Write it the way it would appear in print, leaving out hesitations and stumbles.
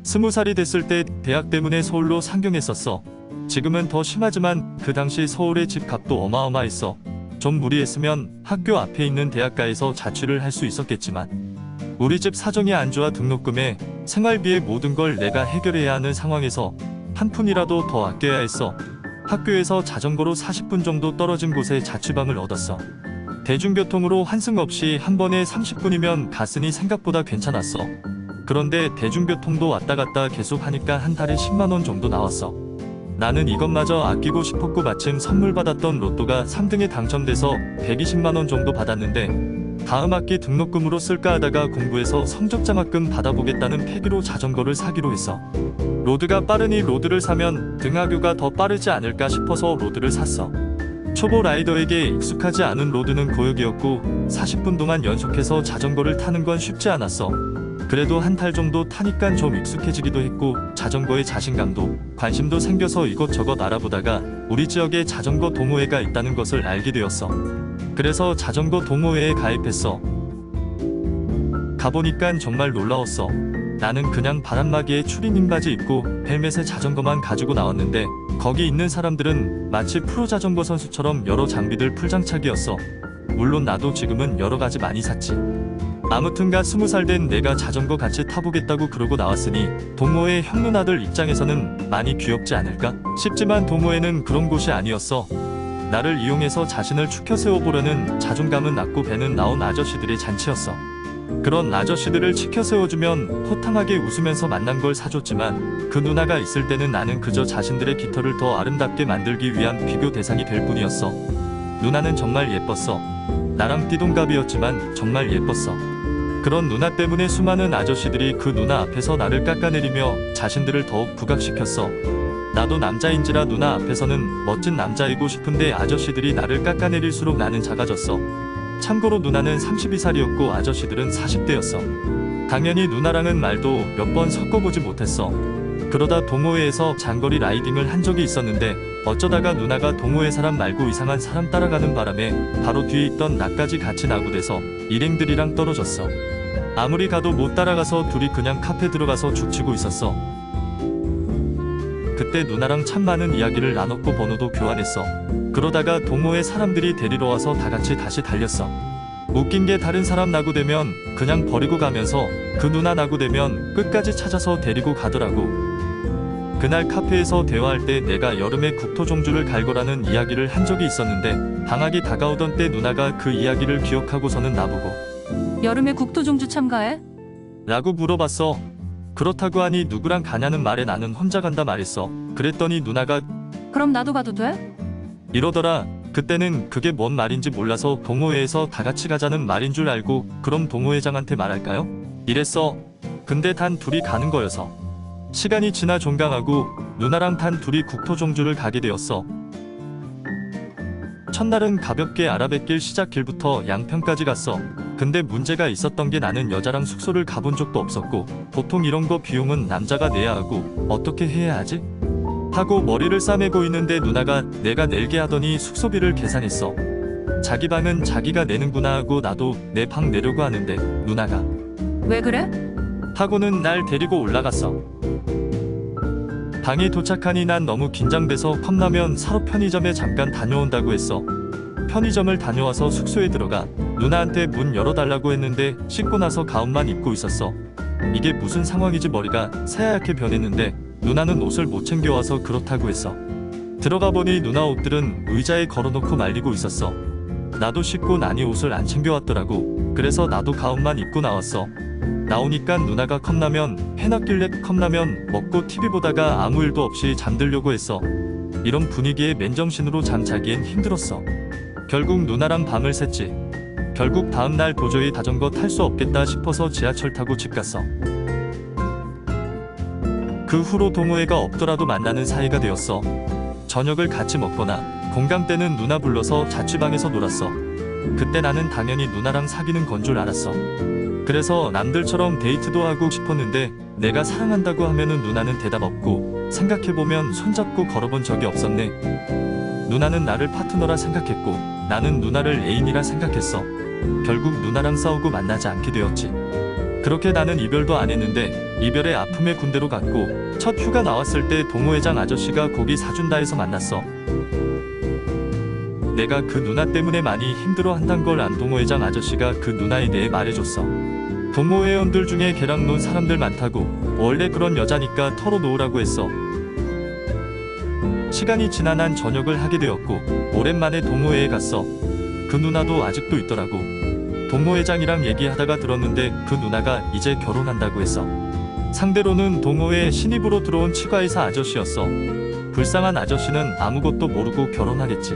20살이 됐을 때 대학 때문에 서울로 상경했었어. 지금은 더 심하지만 그 당시 서울의 집값도 어마어마했어. 좀 무리했으면 학교 앞에 있는 대학가에서 자취를 할 수 있었겠지만 우리 집 사정이 안 좋아 등록금에 생활비에 모든 걸 내가 해결해야 하는 상황에서 한 푼이라도 더 아껴야 했어. 학교에서 자전거로 40분 정도 떨어진 곳에 자취방을 얻었어. 대중교통으로 환승 없이 한 번에 30분이면 갔으니 생각보다 괜찮았어. 그런데 대중교통도 왔다 갔다 계속 하니까 한 달에 10만원 정도 나왔어. 나는 이것마저 아끼고 싶었고 마침 선물 받았던 로또가 3등에 당첨돼서 120만원 정도 받았는데 다음 학기 등록금으로 쓸까 하다가 공부해서 성적장학금 받아보겠다는 패기로 자전거를 사기로 했어. 로드가 빠르니 로드를 사면 등하교가 더 빠르지 않을까 싶어서 로드를 샀어. 초보 라이더에게 익숙하지 않은 로드는 고역이었고 40분 동안 연속해서 자전거를 타는 건 쉽지 않았어. 그래도 한 달 정도 타니깐 좀 익숙해지기도 했고 자전거에 자신감도 관심도 생겨서 이것저것 알아보다가 우리 지역에 자전거 동호회가 있다는 것을 알게 되었어. 그래서 자전거 동호회에 가입했어. 가보니깐 정말 놀라웠어. 나는 그냥 바람막이에 추리닝 바지 입고 헬멧에 자전거만 가지고 나왔는데 거기 있는 사람들은 마치 프로 자전거 선수처럼 여러 장비들 풀장착이었어. 물론 나도 지금은 여러가지 많이 샀지. 아무튼가 20살 된 내가 자전거 같이 타보겠다고 그러고 나왔으니 동호회 형 누나들 입장에서는 많이 귀엽지 않을까 싶지만 동호회는 그런 곳이 아니었어. 나를 이용해서 자신을 추켜 세워보려는 자존감은 낮고 배는 나온 아저씨들의 잔치였어. 그런 아저씨들을 치켜 세워주면 호탕하게 웃으면서 만난 걸 사줬지만 그 누나가 있을 때는 나는 그저 자신들의 깃털을 더 아름답게 만들기 위한 비교 대상이 될 뿐이었어. 누나는 정말 예뻤어. 나랑 띠동갑이었지만 정말 예뻤어. 그런 누나 때문에 수많은 아저씨들이 그 누나 앞에서 나를 깎아내리며 자신들을 더욱 부각시켰어. 나도 남자인지라 누나 앞에서는 멋진 남자이고 싶은데 아저씨들이 나를 깎아내릴수록 나는 작아졌어. 참고로 누나는 32살이었고 아저씨들은 40대였어. 당연히 누나랑은 말도 몇 번 섞어보지 못했어. 그러다 동호회에서 장거리 라이딩을 한 적이 있었는데 어쩌다가 누나가 동호회 사람 말고 이상한 사람 따라가는 바람에 바로 뒤에 있던 나까지 같이 나고돼서 일행들이랑 떨어졌어. 아무리 가도 못 따라가서 둘이 그냥 카페 들어가서 죽치고 있었어. 그때 누나랑 참 많은 이야기를 나눴고 번호도 교환했어. 그러다가 동호회 사람들이 데리러 와서 다같이 다시 달렸어. 웃긴 게 다른 사람 나고되면 그냥 버리고 가면서 그 누나 나고되면 끝까지 찾아서 데리고 가더라고. 그날 카페에서 대화할 때 내가 여름에 국토종주를 갈 거라는 이야기를 한 적이 있었는데 방학이 다가오던 때 누나가 그 이야기를 기억하고서는 나보고 여름에 국토종주 참가해? 라고 물어봤어. 그렇다고 하니 누구랑 가냐는 말에 나는 혼자 간다 말했어. 그랬더니 누나가 그럼 나도 가도 돼? 이러더라. 그때는 그게 뭔 말인지 몰라서 동호회에서 다같이 가자는 말인 줄 알고 그럼 동호회장한테 말할까요? 이랬어. 근데 단 둘이 가는 거여서. 시간이 지나 종강하고 누나랑 단 둘이 국토종주를 가게 되었어. 첫날은 가볍게 아라뱃길 시작길부터 양평까지 갔어. 근데 문제가 있었던 게 나는 여자랑 숙소를 가본 적도 없었고 보통 이런 거 비용은 남자가 내야 하고 어떻게 해야 하지? 하고 머리를 싸매고 있는데 누나가 내가 낼게 하더니 숙소비를 계산했어. 자기 방은 자기가 내는구나 하고 나도 내 방 내려고 하는데 누나가 왜 그래? 하고는 날 데리고 올라갔어. 방에 도착하니 난 너무 긴장돼서 컵라면 사러 편의점에 잠깐 다녀온다고 했어. 편의점을 다녀와서 숙소에 들어가 누나한테 문 열어달라고 했는데 씻고 나서 가운만 입고 있었어. 이게 무슨 상황이지 머리가 새하얗게 변했는데 누나는 옷을 못 챙겨와서 그렇다고 했어. 들어가 보니 누나 옷들은 의자에 걸어놓고 말리고 있었어. 나도 씻고 나니 옷을 안 챙겨왔더라고. 그래서 나도 가운만 입고 나왔어. 나오니까 누나가 컵라면 해놨길래 컵라면 먹고 TV 보다가 아무 일도 없이 잠들려고 했어. 이런 분위기에 맨정신으로 잠자기엔 힘들었어. 결국 누나랑 밤을 샜지. 결국 다음날 도저히 자전거 탈 수 없겠다 싶어서 지하철 타고 집 갔어. 그 후로 동호회가 없더라도 만나는 사이가 되었어. 저녁을 같이 먹거나 공강 때는 누나 불러서 자취방에서 놀았어. 그때 나는 당연히 누나랑 사귀는 건 줄 알았어. 그래서 남들처럼 데이트도 하고 싶었는데 내가 사랑한다고 하면은 누나는 대답 없고 생각해보면 손잡고 걸어본 적이 없었네. 누나는 나를 파트너라 생각했고 나는 누나를 애인이라 생각했어. 결국 누나랑 싸우고 만나지 않게 되었지. 그렇게 나는 이별도 안 했는데 이별의 아픔의 군대로 갔고 첫 휴가 나왔을 때 동호회장 아저씨가 고기 사준다 해서 만났어. 내가 그 누나 때문에 많이 힘들어 한단 걸 안 동호회장 아저씨가 그 누나에 대해 말해줬어. 동호회원들 중에 걔랑 논 사람들 많다고 원래 그런 여자니까 털어놓으라고 했어. 시간이 지나 난 전역을 하게 되었고 오랜만에 동호회에 갔어. 그 누나도 아직도 있더라고. 동호회장이랑 얘기하다가 들었는데 그 누나가 이제 결혼한다고 했어. 상대로는 동호회 신입으로 들어온 치과의사 아저씨였어. 불쌍한 아저씨는 아무것도 모르고 결혼하겠지.